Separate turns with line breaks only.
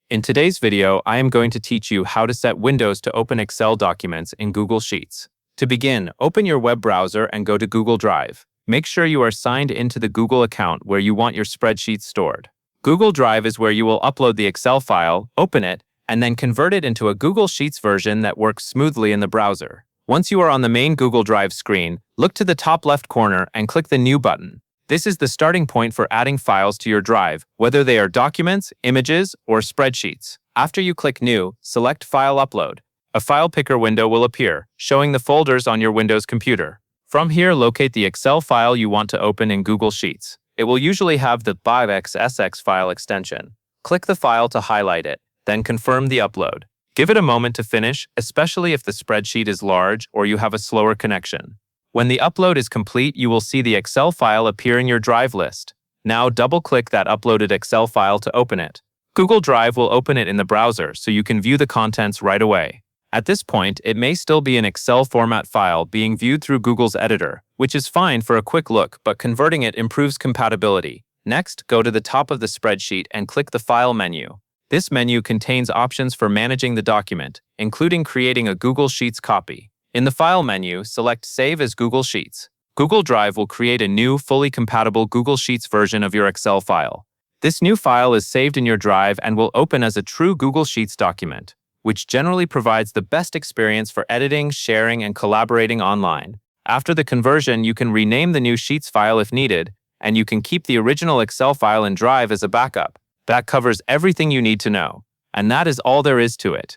In today's video, I am going to teach you how to set windows to open Excel documents in Google Sheets. To begin, open your web browser and go to Google Drive. Make sure you are signed into the Google account where you want your spreadsheets stored. Google Drive is where you will upload the Excel file, open it, and then convert it into a Google Sheets version that works smoothly in the browser. Once you are on the main Google Drive screen, look to the top left corner and click the New button. This is the starting point for adding files to your drive, whether they are documents, images, or spreadsheets. After you click New, select File Upload. A file picker window will appear, showing the folders on your Windows computer. From here, locate the Excel file you want to open in Google Sheets. It will usually have the .xsx file extension. Click the file to highlight it, then confirm the upload. Give it a moment to finish, especially if the spreadsheet is large or you have a slower connection. When the upload is complete, you will see the Excel file appear in your Drive list. Now double-click that uploaded Excel file to open it. Google Drive will open it in the browser so you can view the contents right away. At this point, it may still be an Excel format file being viewed through Google's editor, which is fine for a quick look, but converting it improves compatibility. Next, go to the top of the spreadsheet and click the File menu. This menu contains options for managing the document, including creating a Google Sheets copy. In the File menu, select Save as Google Sheets. Google Drive will create a new, fully compatible Google Sheets version of your Excel file. This new file is saved in your Drive and will open as a true Google Sheets document, which generally provides the best experience for editing, sharing, and collaborating online. After the conversion, you can rename the new Sheets file if needed, and you can keep the original Excel file in Drive as a backup. That covers everything you need to know. And that is all there is to it.